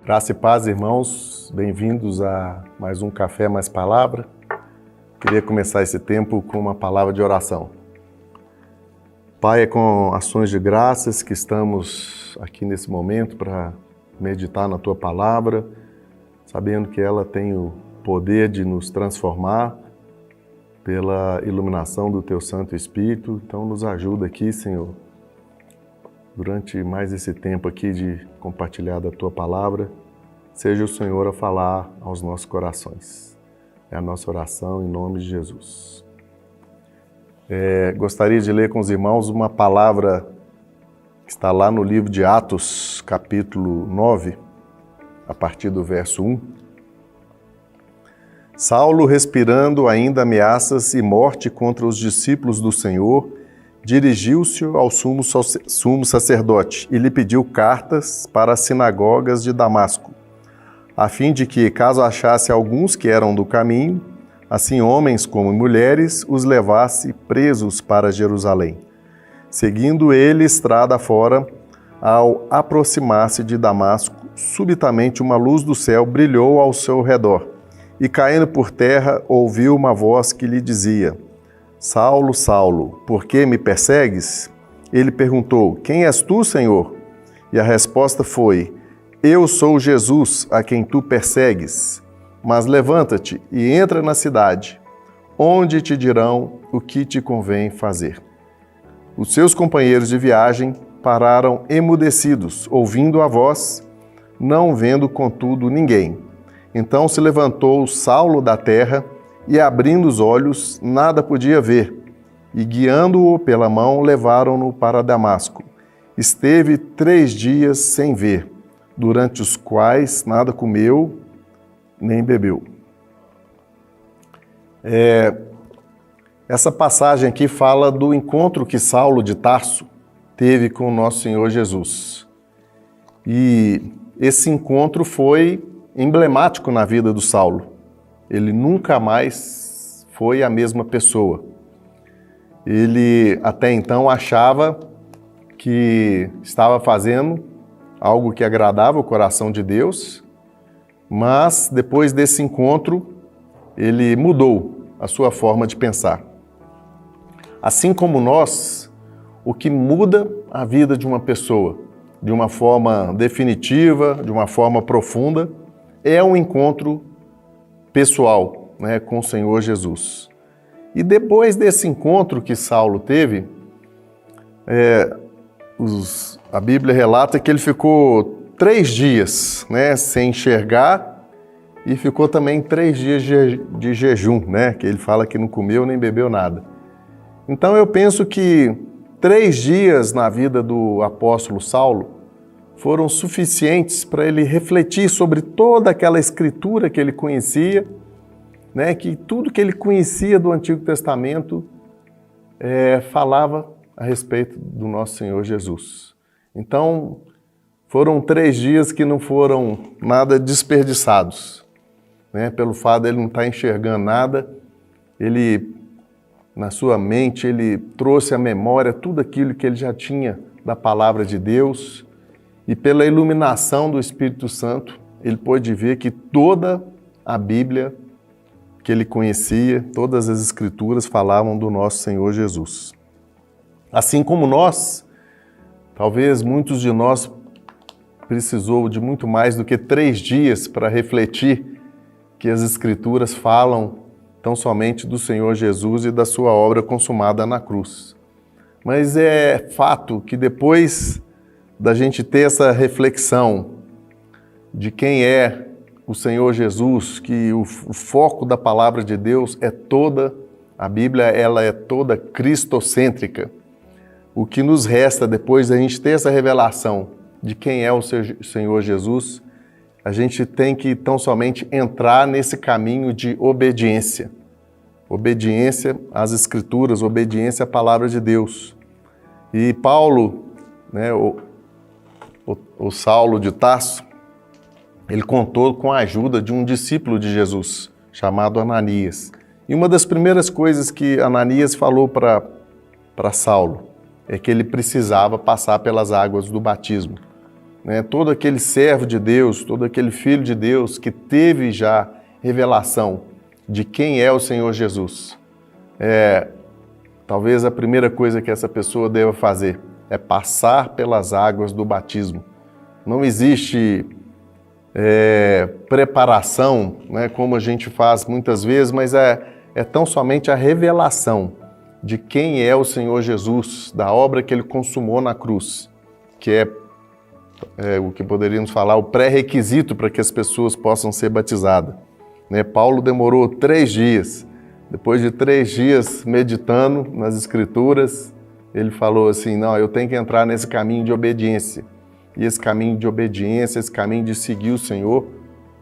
Graça e paz, irmãos. Bem-vindos a mais um Café Mais Palavra. Queria começar esse tempo com uma palavra de oração. Pai, é com ações de graças que estamos aqui nesse momento para meditar na Tua Palavra, sabendo que ela tem o poder de nos transformar pela iluminação do Teu Santo Espírito. Então, nos ajuda aqui, Senhor, durante mais esse tempo aqui de compartilhar da Tua Palavra, seja o Senhor a falar aos nossos corações. É a nossa oração em nome de Jesus. Gostaria de ler com os irmãos uma palavra que está lá no livro de Atos, capítulo 9, a partir do verso 1. Saulo, respirando ainda ameaças e morte contra os discípulos do Senhor, dirigiu-se ao sumo sacerdote e lhe pediu cartas para as sinagogas de Damasco, a fim de que, caso achasse alguns que eram do caminho, assim homens como mulheres, os levasse presos para Jerusalém. Seguindo ele estrada fora, ao aproximar-se de Damasco, subitamente uma luz do céu brilhou ao seu redor, e caindo por terra, ouviu uma voz que lhe dizia: Saulo, Saulo, por que me persegues? Ele perguntou: Quem és tu, Senhor? E a resposta foi: Eu sou Jesus, a quem tu persegues. Mas levanta-te e entra na cidade, onde te dirão o que te convém fazer. Os seus companheiros de viagem pararam emudecidos, ouvindo a voz, não vendo, contudo, ninguém. Então se levantou Saulo da terra e, abrindo os olhos, nada podia ver, e, guiando-o pela mão, levaram-no para Damasco. Esteve 3 dias sem ver, durante os quais nada comeu nem bebeu. Essa passagem aqui fala do encontro que Saulo de Tarso teve com o nosso Senhor Jesus. E esse encontro foi emblemático na vida do Saulo. Ele nunca mais foi a mesma pessoa. Ele até então achava que estava fazendo algo que agradava o coração de Deus, mas depois desse encontro, ele mudou a sua forma de pensar. Assim como nós, o que muda a vida de uma pessoa, de uma forma definitiva, de uma forma profunda, é um encontro pessoal, com o Senhor Jesus. E depois desse encontro que Saulo teve, a Bíblia relata que ele ficou 3 dias, sem enxergar, e ficou também 3 dias de jejum, que ele fala que não comeu nem bebeu nada. Então eu penso que 3 dias na vida do apóstolo Saulo foram suficientes para ele refletir sobre toda aquela escritura que ele conhecia, que tudo que ele conhecia do Antigo Testamento falava a respeito do nosso Senhor Jesus. Então, foram 3 dias que não foram nada desperdiçados, pelo fato de ele não estar enxergando nada. Ele, na sua mente, ele trouxe à memória tudo aquilo que ele já tinha da palavra de Deus, e pela iluminação do Espírito Santo, ele pôde ver que toda a Bíblia que ele conhecia, todas as Escrituras falavam do nosso Senhor Jesus. Assim como nós, talvez muitos de nós precisou de muito mais do que 3 dias para refletir que as Escrituras falam tão somente do Senhor Jesus e da sua obra consumada na cruz. Mas é fato que depois da gente ter essa reflexão de quem é o Senhor Jesus, que o foco da palavra de Deus é toda, a Bíblia ela é toda cristocêntrica. O que nos resta depois da gente ter essa revelação de quem é o Senhor Jesus, a gente tem que tão somente entrar nesse caminho de obediência. Obediência às Escrituras, obediência à palavra de Deus. E Paulo, o Saulo de Tarso, ele contou com a ajuda de um discípulo de Jesus, chamado Ananias. E uma das primeiras coisas que Ananias falou para Saulo é que ele precisava passar pelas águas do batismo. né, todo aquele servo de Deus, todo aquele filho de Deus que teve já revelação de quem é o Senhor Jesus, talvez a primeira coisa que essa pessoa deva fazer é passar pelas águas do batismo. Não existe preparação, né, como a gente faz muitas vezes, mas é tão somente a revelação de quem é o Senhor Jesus, da obra que Ele consumou na cruz, que é o que poderíamos falar, o pré-requisito para que as pessoas possam ser batizadas. Né? Paulo demorou 3 dias. Depois de 3 dias meditando nas Escrituras, ele falou assim, não, eu tenho que entrar nesse caminho de obediência. E esse caminho de obediência, esse caminho de seguir o Senhor,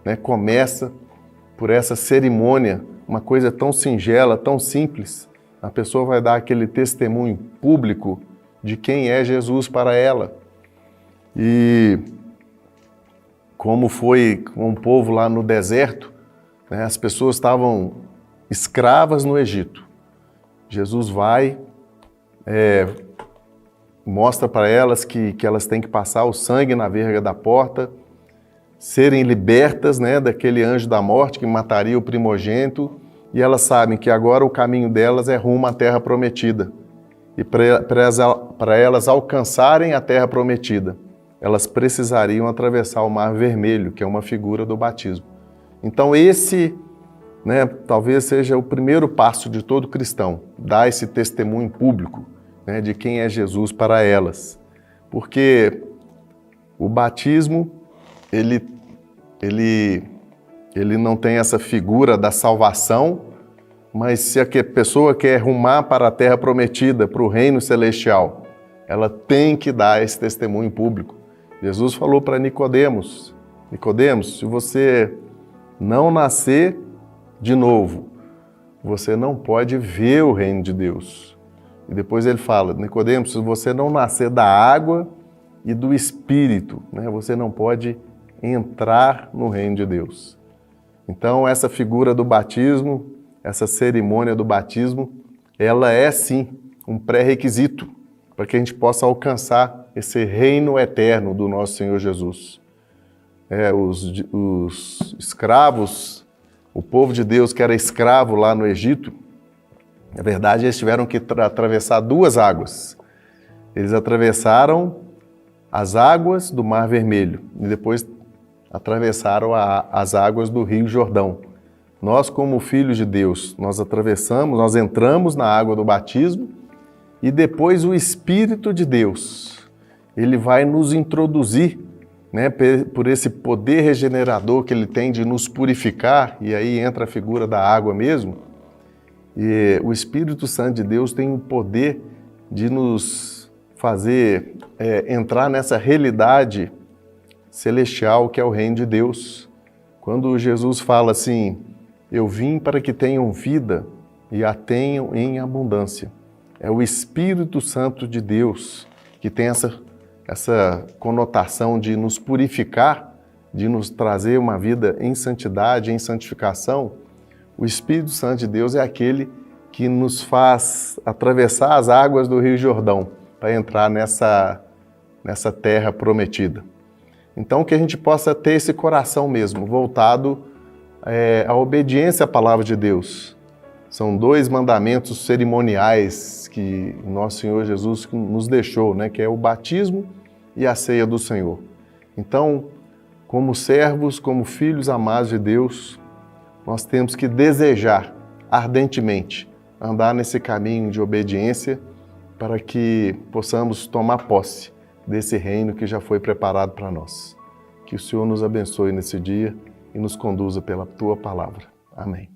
né, começa por essa cerimônia, uma coisa tão singela, tão simples. A pessoa vai dar aquele testemunho público de quem é Jesus para ela. E como foi com o povo lá no deserto, né, as pessoas estavam escravas no Egito. Jesus vai, mostra para elas que elas têm que passar o sangue na verga da porta, serem libertas, né, daquele anjo da morte que mataria o primogênito, e elas sabem que agora o caminho delas é rumo à terra prometida. E para elas alcançarem a terra prometida, elas precisariam atravessar o Mar Vermelho, que é uma figura do batismo. Então esse, né, talvez seja o primeiro passo de todo cristão, dar esse testemunho público, né, de quem é Jesus para elas. Porque o batismo, ele não tem essa figura da salvação, mas se a pessoa quer rumar para a terra prometida, para o reino celestial, ela tem que dar esse testemunho público. Jesus falou para Nicodemos, se você não nascer de novo, você não pode ver o reino de Deus. E depois ele fala, Nicodemos, se você não nascer da água e do Espírito, né, você não pode entrar no reino de Deus. Então essa figura do batismo, essa cerimônia do batismo, ela é sim um pré-requisito para que a gente possa alcançar esse reino eterno do nosso Senhor Jesus. Os escravos, o povo de Deus que era escravo lá no Egito, na verdade eles tiveram que atravessar 2 águas. Eles atravessaram as águas do Mar Vermelho e depois atravessaram as águas do Rio Jordão. Nós, como filhos de Deus, nós entramos na água do batismo e depois o Espírito de Deus, ele vai nos introduzir, né, por esse poder regenerador que ele tem de nos purificar, e aí entra a figura da água mesmo. E o Espírito Santo de Deus tem o poder de nos fazer entrar nessa realidade celestial que é o reino de Deus. Quando Jesus fala assim, eu vim para que tenham vida e a tenham em abundância. É o Espírito Santo de Deus que tem essa conotação de nos purificar, de nos trazer uma vida em santidade, em santificação. O Espírito Santo de Deus é aquele que nos faz atravessar as águas do Rio Jordão para entrar nessa terra prometida. Então que a gente possa ter esse coração mesmo, voltado à obediência à palavra de Deus. São 2 mandamentos cerimoniais que nosso Senhor Jesus nos deixou, né? Que é o batismo e a ceia do Senhor. Então, como servos, como filhos amados de Deus, nós temos que desejar ardentemente andar nesse caminho de obediência para que possamos tomar posse desse reino que já foi preparado para nós. Que o Senhor nos abençoe nesse dia e nos conduza pela Tua palavra. Amém.